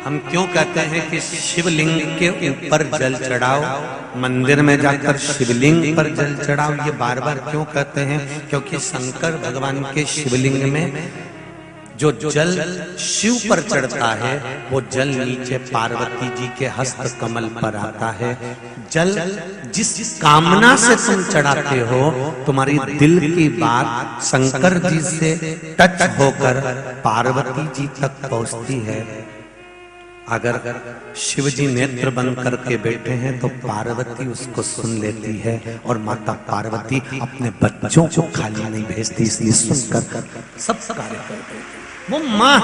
हम क्यों कहते हैं कि शिवलिंग के ऊपर जल चढ़ाओ, मंदिर में जाकर शिवलिंग पर जल चढ़ाओ, ये बार बार क्यों कहते हैं? क्योंकि शंकर भगवान के शिवलिंग में जो जल शिव पर चढ़ता है वो जल नीचे पार्वती जी के हस्त कमल पर आता है। जल जिस कामना से तुम चढ़ाते हो, तुम्हारी दिल की बात शंकर जी से टच होकर पार्वती जी तक पहुंचती है। अगर शिव जी नेत्र बंद करके बैठे हैं तो पार्वती उसको सुन लेती है, और माता पार्वती अपने बच्चों को खाली नहीं भेजती, इसलिए सुनकर सब कार्य करते हैं। वो मां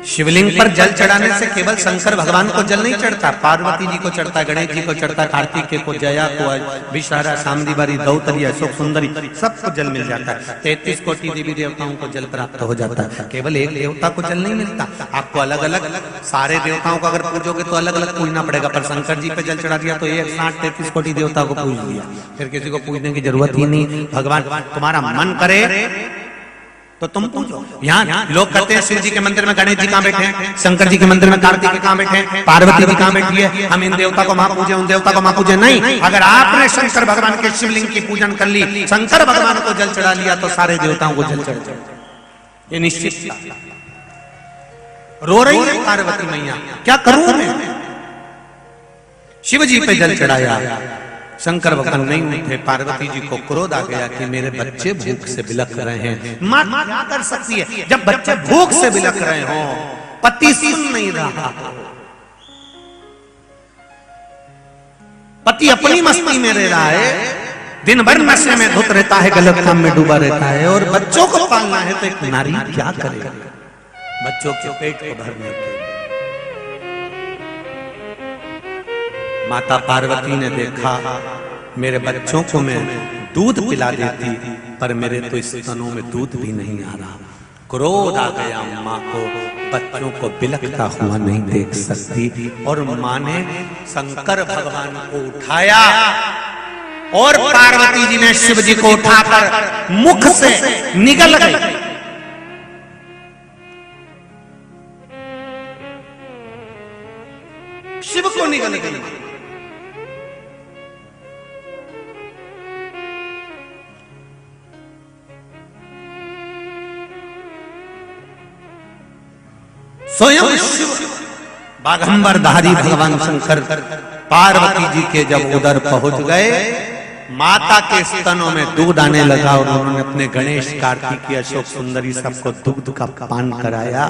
शिवलिंग पर जल चढ़ाने से केवल शंकर भगवान को जल नहीं चढ़ता, पार्वती जी को चढ़ता, गणेश जी को चढ़ता, कार्तिकेय को, जया को, विशारा, शांडिवारी, दौतरी, अशोक सुंदरी, सबको जल मिल जाता है। 33 कोटि देवी देवताओं को जल प्राप्त हो जाता है। केवल एक देवता को जल नहीं मिलता, आपको अलग अलग सारे देवताओं को अगर पूजोगे तो अलग अलग पूजना पड़ेगा। पर शंकर जी पे जल चढ़ा दिया तो 160-33 कोटि देवता को पूज लिया, फिर किसी को पूजने की जरूरत ही नहीं। भगवान तुम्हारा मन करे तो तुम पूजो। यहाँ लोग कहते हैं शिव जी के मंदिर में गणेश जी कहाँ बैठे हैं, शंकर जी के मंदिर में कार्तिकेय कहाँ बैठे हैं, पार्वती जी कहाँ बैठी है, हम इन देवता को वहां पूजे, उन देवता को वहां पूजे। नहीं, अगर आपने शंकर भगवान के शिवलिंग की पूजन कर ली, शंकर भगवान को जल चढ़ा लिया तो सारे देवताओं को जल चढ़ जाए, ये निश्चित। रो रही है पार्वती मैया, क्या करूं मैं? शिव जी पे जल चढ़ाया, शंकर भगवान नहीं उठे, पार्वती जी को क्रोध आ गया कि मेरे बच्चे भूख से बिलख रहे हैं। मां क्या कर सकती है जब बच्चे भूख से बिलख रहे हो, पति सुन नहीं रहा, पति अपनी मस्ती में रह रहा है, दिन भर नशे में धुत रहता है, गलत काम में डूबा रहता है, और बच्चों को पालना है तो एक नारी क्या करे बच्चों के पेट को भरने के। माता पार्वती ने देखा मेरे बच्चों को मैं दूध पिला देती, पर मेरे तो स्तनों में दूध भी नहीं आ रहा। क्रोध आ गया माँ को, बच्चों को बिलखता हुआ नहीं देख सकती, और माँ ने शंकर भगवान को उठाया, और पार्वती जी ने शिव जी को उठाकर मुख से निगल गई। शिव को निगल गई। स्वयं शिव बाघंबर धारी भगवान शंकर पार्वती जी के जब उधर पहुंच गए, माता के स्तनों में दूध आने लगा, और उन्होंने अपने गणेश, कार्तिकेय, अशोक सुंदरी सबको दूध का पान कराया।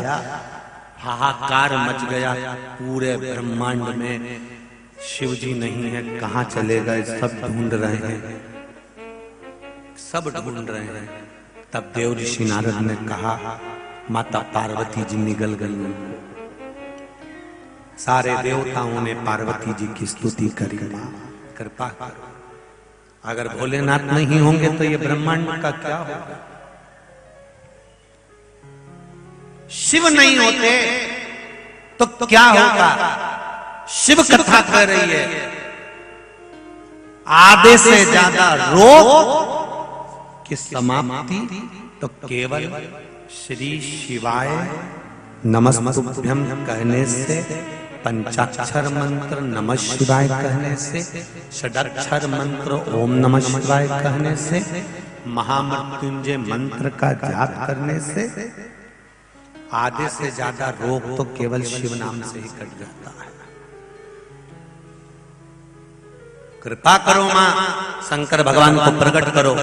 हाहाकार मच गया पूरे ब्रह्मांड में, शिव जी नहीं है, कहां चले गए, सब ढूंढ रहे हैं, सब ढूंढ रहे हैं। तब देव ऋषि नारद ने कहा माता पार्वती जी निगल गई। सारे देवताओं ने पार्वती जी की स्तुति करी, कृपा करो, अगर भोलेनाथ नहीं होंगे तो ये ब्रह्मांड का क्या होगा? शिव नहीं होते तो क्या होगा? शिव कथा कर रही है, आधे से ज्यादा रोग की समाप्ति तो केवल श्री शिवाय नमस्तुभ्यं कहने से, पंचाक्षर मंत्र नमः शिवाय कहने से, षडाक्षर मंत्र ओम नमः शिवाय कहने से, महामृत्युंजय मंत्र का जाप करने से आधे से ज्यादा रोग तो केवल शिव नाम से ही कट जाता है। कृपा करो मां, शंकर भगवान को प्रकट करो।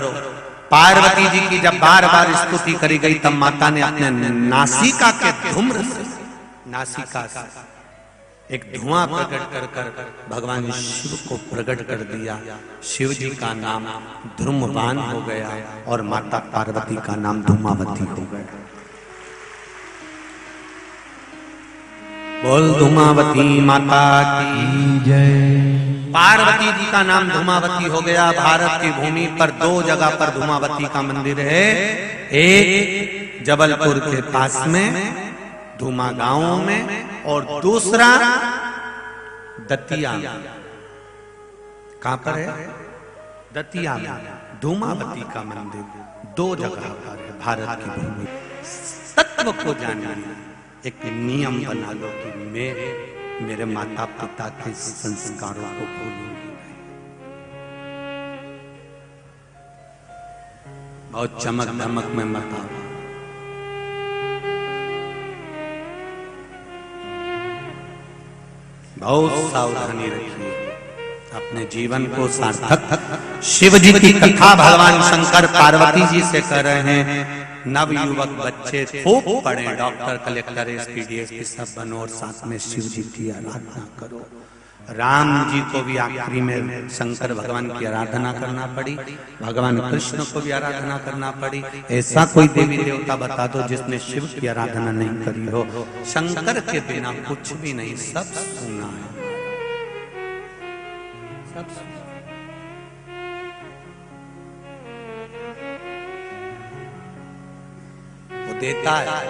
पार्वती जी की जब बार बार स्तुति करी गई, तब माता ने अपने नासिका के धूम्र से, नासिका से एक धुआं प्रकट कर कर भगवान शिव को प्रकट कर दिया। शिव जी का नाम धूम्रपान हो गया, और माता पार्वती का नाम धूमावती हो गया। बोल धूमावती माता की जय। पार्वती जी का नाम धूमावती हो गया। भारत की भूमि पर 2 जगह पर धूमावती का मंदिर है, एक जबलपुर के पास में धूमा गांव में, और दूसरा दतिया। कहां पर है? दतिया में धूमावती का मंदिर 2 जगह पर है। भारत की भूमि। तत्व को जानना, एक नियम बना लो कि मैं मेरे माता पिता के संस्कारों को भूलूंगी नहीं। बहुत चमक धमक में मत आओ। बहुत सावधानी रखिए, अपने जीवन को सार्थक। शिव जी की कथा भगवान शंकर पार्वती जी से कर रहे हैं। नव युवक बच्चे खूब पढ़े, डॉक्टर, कलेक्टर, एसपी, डीएसपी सब बनो और साथ में शिव जी की आराधना करो। राम जी को भी आखिरी में शंकर भगवान की आराधना करना पड़ी, भगवान कृष्ण को भी आराधना करना पड़ी। ऐसा कोई देवी देवता बता दो जिसने शिव की आराधना नहीं करी हो। शंकर के बिना कुछ भी नहीं, सब सुना है, सब सुना। वो देता है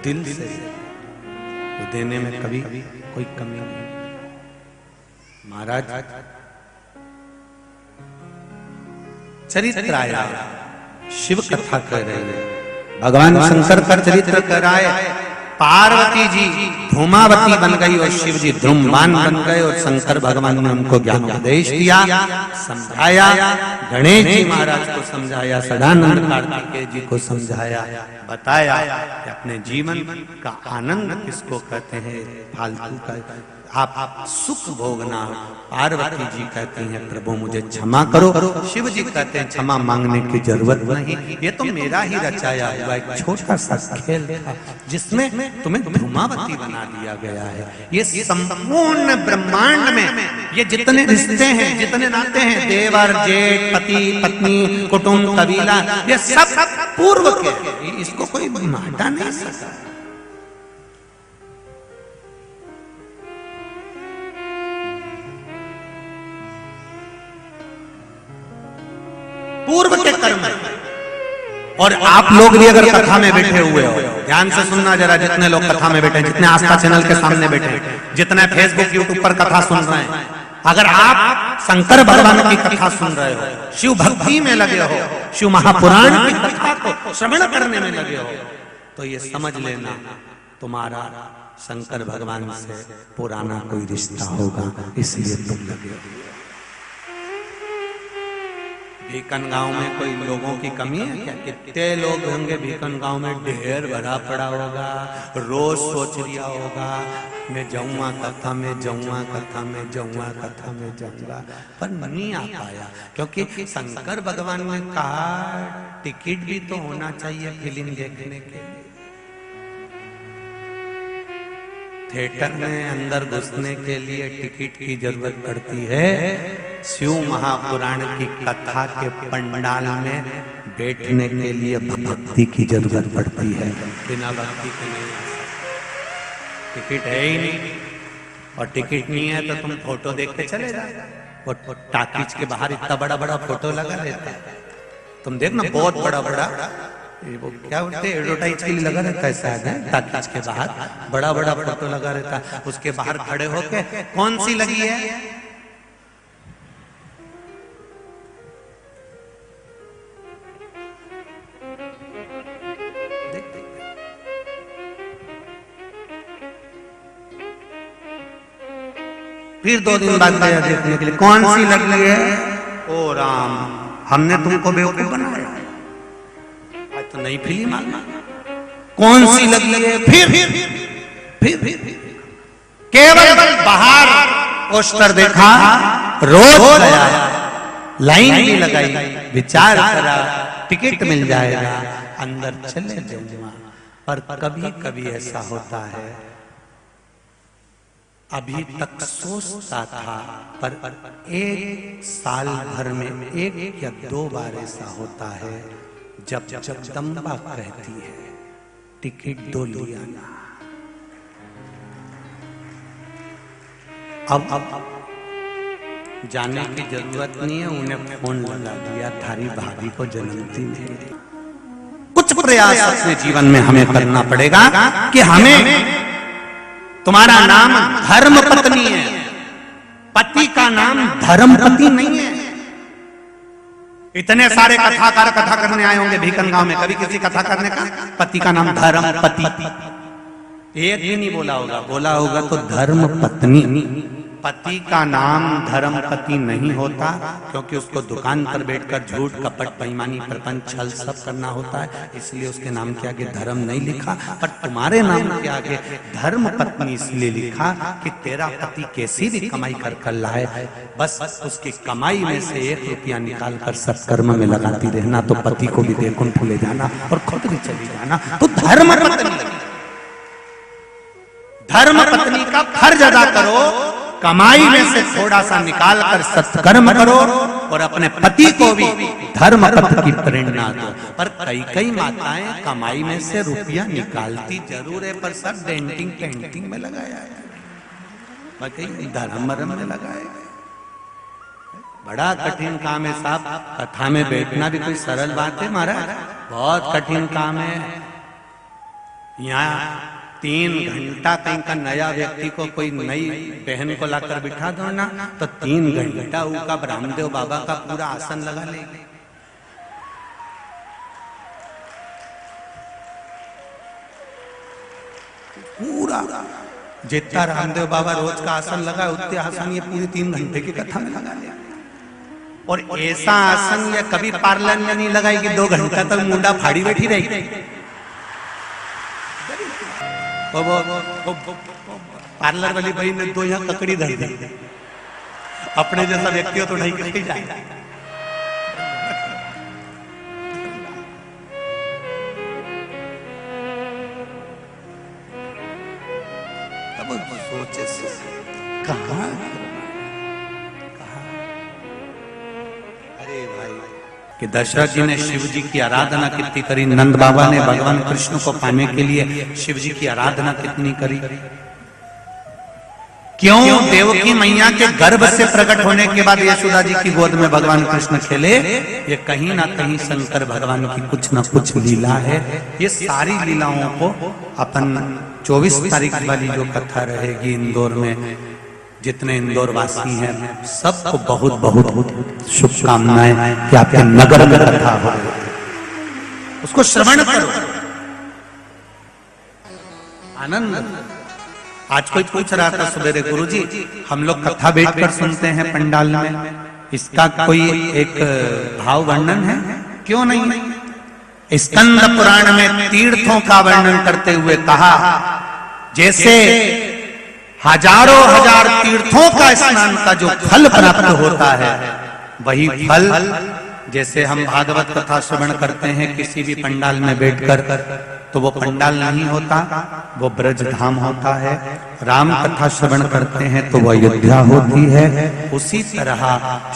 दिल से, वो देने में कभी कोई कमी नहीं। महाराज चरित्र आया, शिव कथा कर रहे हैं, भगवान शंकर का चरित्र कराए। पार्वती जी धूमावती बन गई और शिव जी धूमवान बन गए और शंकर भगवान ने उनको ज्ञान उपदेश दिया, समझाया। गणेश जी महाराज को समझाया, सदानंद कार्तिकेय जी को समझाया, बताया कि अपने जीवन का आनंद किसको कहते हैं, फालतू का आप सुख भोगना। पार्वती जी कहती हैं प्रभु मुझे क्षमा करो, शिव जी कहते हैं क्षमा मांगने की जरूरत नहीं, ये तो मेरा ही रचाया हुआ एक छोटा सा खेल था जिसमें तुम्हें धूमावती बना दिया गया है। ये संपूर्ण ब्रह्मांड में ये जितने रिश्ते हैं, जितने नाते हैं, देवर जेठ, पति पत्नी, कुटुंब, कबीला, ये सब पूर्व के, इसको कोई हटा नहीं सकता। पूर्व के कर्म। और आप लोग भी अगर कथा में बैठे हुए हो, ध्यान से सुनना जरा, जितने लोग कथा में बैठे, जितने आस्था चैनल के सामने बैठे, जितने फेसबुक यूट्यूब पर कथा सुन रहे हैं, अगर आप शंकर भगवान की कथा सुन रहे हो, शिव भक्ति में लगे हो, शिव महापुराण की कथा को श्रवण करने में लगे हो, तो ये समझ लेना तुम्हारा शंकर भगवान से पुराना कोई रिश्ता होगा, इसलिए तुम लगे हो। भीकन गांव में कोई लोगों की कमी है क्या? कितने लोग होंगे भीकन गांव में, ढेर भरा पड़ा होगा, रोज सोच रिया होगा मैं जाऊंगा कथा में, जाऊंगा कथा में, जाऊंगा कथा में, जाऊंगा, पर नहीं आ पाया। क्योंकि शंकर भगवान ने कहा टिकट भी तो होना चाहिए फिल्म देखने के लिए। थिएटर में अंदर घुसने के लिए टिकट की जरूरत पड़ती है, शिव महापुराण की कथा के पंडाल में बैठने के लिए भक्ति की जरूरत पड़ती है। बिना भक्ति के नहीं आ सकते। टिकट है ही नहीं, और टिकट नहीं है तो तुम फोटो देख के चले जाओ। और टाकीज के बाहर इतना बड़ा बड़ा फोटो लगा रहता है, तुम देखना बहुत बड़ा बड़ा, वो क्या बोलते हैं, एडवर्टाइज के लिए लगा रहता है शायद, टाकीज के बाहर बड़ा बड़ा फोटो लगा रहता है। उसके बाहर खड़े होके कौन सी लगी है, फिर 2 दिन बाद गया देखने के लिए, कौन सी लगी है, ओ राम हमने तुमको बेवकूफ बनाया, आज तो नई फिल्म आना, कौन सी लगी है, फिर केवल बाहर पोस्टर देखा, रोज गया, लाइन भी लगाई, विचार करा टिकट मिल जाएगा, अंदर चले जाऊंगा। पर कभी कभी ऐसा होता है, अभी तक सोचता था, पर 1 साल भर में 1 या 2 बार ऐसा होता है जब जगदम्बा कहती है टिकट दो लिया ना। अब जाने की जरूरत नहीं है, उन्हें फोन लगा दिया, थारी भाभी को जन्मदिन है। कुछ प्रयास अपने जीवन में हमें करना पड़ेगा कि हमें, तुम्हारा नाम धर्म पत्नी है, पति का नाम धर्म पति नहीं है। इतने सारे कथाकार कथा करने आए होंगे भीकन गांव में, कभी किसी कथा करने का पति का नाम धर्मपति एक भी नहीं बोला होगा, बोला होगा तो धर्म पत्नी। पति का नाम धर्मपति नहीं होता, क्योंकि उसको दुकान पर बैठकर झूठ कपट बेईमानी प्रपंच छल सब करना होता है, इसलिए उसके नाम के आगे धर्म नहीं लिखा। पर तुम्हारे नाम के आगे धर्म पत्नी इसलिए लिखा कि तेरा पति कैसी भी कमाई कर कर लाए, बस उसकी कमाई में से 1 रुपया निकाल कर सत्कर्म में लगाती रहना, तो पति को भी वैकुंठ ले जाना और खुद भी चली जाना। तो धर्म पत्नी, धर्म पत्नी का फर्ज अदा करो, कमाई में से थोड़ा सा निकाल कर सत्कर्म करो और अपने पति को भी धर्म पथ की प्रेरणा दो। पर कई माताएं कमाई में से रुपया निकालती जरूर है, पर सब डेंटिंग पेंटिंग में लगाया है, बाकी धर्म मरम में लगाया है। बड़ा कठिन काम है साहब, कथा में बैठना भी कोई सरल बात है महाराज, बहुत कठिन काम है। यहाँ 3 घंटा कहीं का नया व्यक्ति को कोई नई बहन को लाकर बिठा दो ना, तो 3 घंटा उनका रामदेव बाबा का पूरा आसन लगा लेगी। पूरा जितना रामदेव बाबा रोज का आसन लगा उतने आसन ये पूरी 3 घंटे की कथा में लगा लिया। और ऐसा आसन ये कभी पार्लर में नहीं लगाएगी, 2 घंटा तक मुंडा फाड़ी बैठी रहेगी। वो पार्लर वाली भाई ने 2 यहाँ ककड़ी धर दी, अपने जैसा व्यक्ति हो तो नहीं कहीं जाए। अब सोचे कहाँ कि दशरथ जी ने शिव जी की आराधना कितनी करी, नंद बाबा ने भगवान कृष्ण को पाने के लिए शिव जी की आराधना कितनी करी। क्यों देवकी मैया के गर्भ से प्रकट होने के बाद यशोदा जी की गोद में भगवान कृष्ण खेले, ये कहीं ना कहीं शंकर भगवान की कुछ ना कुछ लीला है। ये सारी लीलाओं को अपन 24 तारीख वाली जो कथा रहेगी इंदौर में, जितने इंदौर वासी हैं सबको बहुत बहुत शुभकामनाएं कि आपके नगर में कथा हो, उसको श्रवण करो, आनंद। आज कोई पूछ रहा था सवेरे, गुरुजी हम लोग कथा बैठकर सुनते हैं पंडाल में, इसका कोई एक भाव वर्णन है? क्यों नहीं। स्कंद पुराण में तीर्थों का वर्णन करते हुए कहा, जैसे हजारों हजार तीर्थों का स्नान का जो फल प्राप्त होता है, वही फल जैसे हम भागवत कथा श्रवण करते हैं किसी भी पंडाल में बैठकर, तो वो पंडाल नहीं होता, वो ब्रज धाम होता है। राम कथा श्रवण करते हैं तो वो अयोध्या होती है। उसी तरह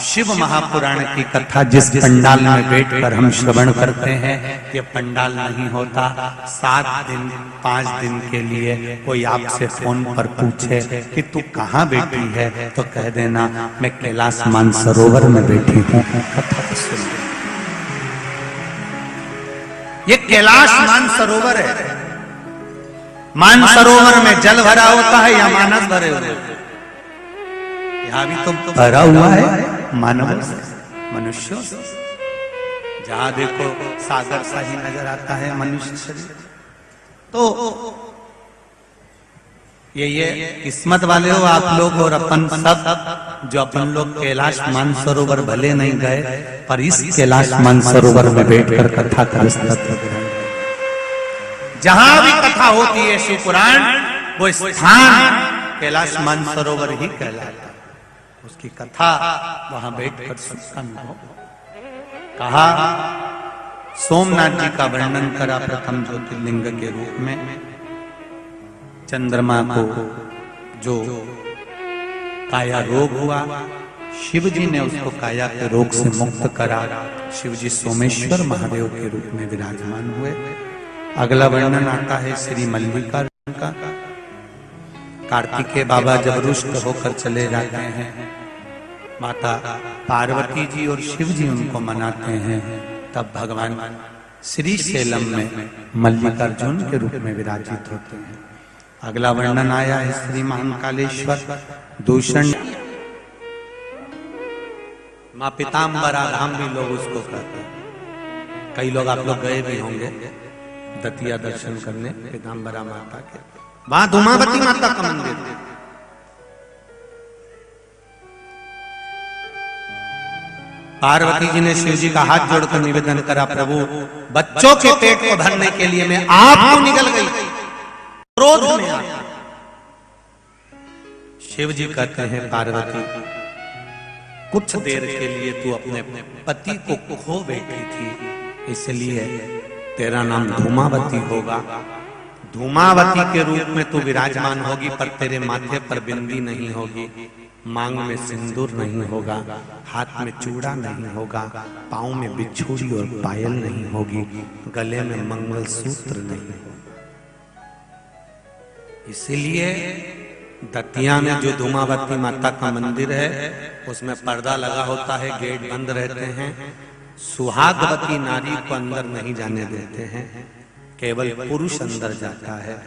शिव महापुराण की कथा जिस पंडाल में बैठकर हम श्रवण करते हैं, ये पंडाल नहीं होता। 7 दिन 5 दिन के लिए कोई आपसे फोन पर पूछे कि तू कहाँ बैठी है, तो कह देना मैं कैलाश मानसरोवर में बैठी हूँ, कथा सुन। ये कैलाश मानसरोवर है। मानसरोवर में जल भरा होता है या मानस भरे हुए? यहां भी तो भरा हुआ है मानव से, मनुष्यों से। जहां देखो सागर सा ही नजर आता है मनुष्य शरीर। तो ये किस्मत वाले हो आप लोग और अपन सब, जो अपन लोग कैलाश मानसरोवर भले नहीं गए, पर इस कैलाश मानसरोवर में बैठकर कथा कर सकते हैं। जहां भी कथा होती है शिव पुराण, वो स्थान कैलाश मानसरोवर ही कहलाता है। उसकी कथा वहां बैठकर सुनना। कहा सोमनाथ जी का वर्णन करा प्रथम ज्योतिर्लिंग के रूप में। चंद्रमा को जो काया रोग हुआ, शिव जी ने उसको काया के रोग से मुक्त करा। शिव जी सोमेश्वर महादेव के रूप में विराजमान हुए। अगला वर्णन आता है श्री मल्लिकार्जुन का। कार्तिकेय बाबा जब रुष्ट होकर चले जाते हैं, माता पार्वती जी और शिव जी उनको मनाते हैं, तब भगवान श्री शैलम में मल्लिकार्जुन के रूप में विराजित होते हैं। अगला वर्णन आया है श्री महाकालेश्वर दूषण माँ पीताम्बरा धाम भी लोग उसको कहते हैं। कई लोग आप लोग गए भी होंगे दतिया दर्शन करने पीताम्बरा माता के। वहां धूमावती माता का मंदिर है। पार्वती जी ने शिव जी का हाथ जोड़कर निवेदन करा, प्रभु बच्चों के पेट को भरने के लिए मैं आपको निकल गई, क्रोध में आया। शिव जी कहते हैं पार्वती कुछ देर के लिए तू अपने पति को खो बैठी थी, इसलिए तेरा नाम धूमावती होगा। धूमावती के रूप में तू विराजमान होगी, पर तेरे माथे पर बिंदी नहीं होगी, मांग में सिंदूर नहीं होगा, हाथ में चूड़ा नहीं होगा, पाँव में बिछुड़ी और पायल नहीं होगी, गले में मंगलसूत्र नहीं होगा। इसीलिए दतिया में जो धूमावती माता का मंदिर है उसमें पर्दा लगा होता है, गेट बंद रहते हैं, सुहागवती नारी को अंदर नहीं जाने देते हैं, केवल पुरुष अंदर जाता है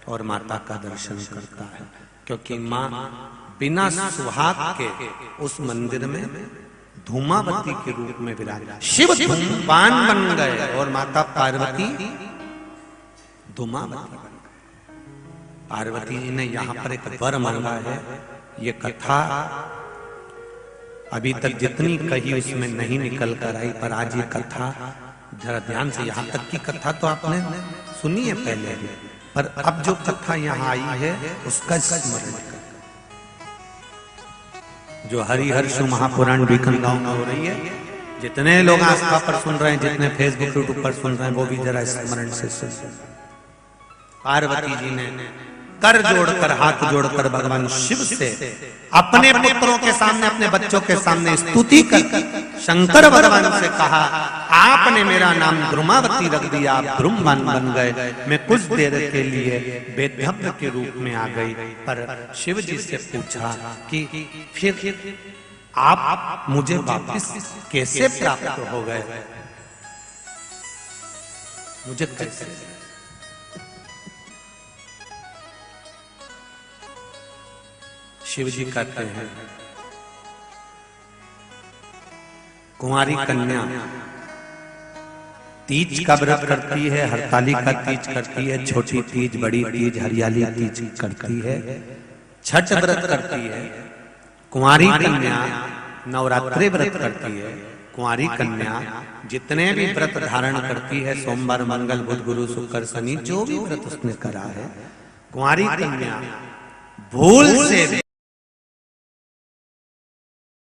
और माता का दर्शन करता है, क्योंकि माँ बिना सुहाग के उस मंदिर में धूमावती के रूप में विराज। शिव धूमपान बन गए और माता पार्वती धूमावती बन गई। पार्वती जी ने यहाँ पर एक वर मांगा है। ये कथा अभी तक जितनी कही उसमें नहीं निकल कर आई, पर आज ये कथा जरा ध्यान से, यहाँ तक की कथा तो आपने सुनी है पहले भी, पर अब जो कथा यहाँ आई है उसका स्मरण करें। जो हरिहर्ष महापुराण बीकनगांव में हो रही है, जितने लोग आस्था पर सुन रहे हैं, जितने फेसबुक यूट्यूब पर सुन रहे हैं, वो भी जरा स्मरण से सुन। पार्वती जी ने कर जोड़कर हाथ जोड़कर भगवान शिव से अपने पुत्रों के सामने, अपने बच्चों के सामने स्तुति कर शंकर भगवान से कहा, आपने मेरा नाम ध्रुमावती रख दिया, आप ध्रुमवान बन गए, मैं कुछ देर के लिए बेधव्य के रूप में आ गई। पर शिव जी से पूछा कि फिर आप मुझे वापस कैसे प्राप्त हो गए, मुझे कैसे? शिव जी कहते हैं, कुंवारी कन्या तीज का व्रत करती है, हरताली का तीज करती है, छोटी तीज, बड़ी तीज, हरियाली तीज करती है, छठ व्रत करती है। कुंवारी कन्या नवरात्रि व्रत करती है। कुंवारी कन्या जितने भी व्रत धारण करती है, सोमवार, मंगल, बुध, गुरु, शुक्र, शनि, जो भी व्रत उसने करा है, कुंवारी कन्या भूल से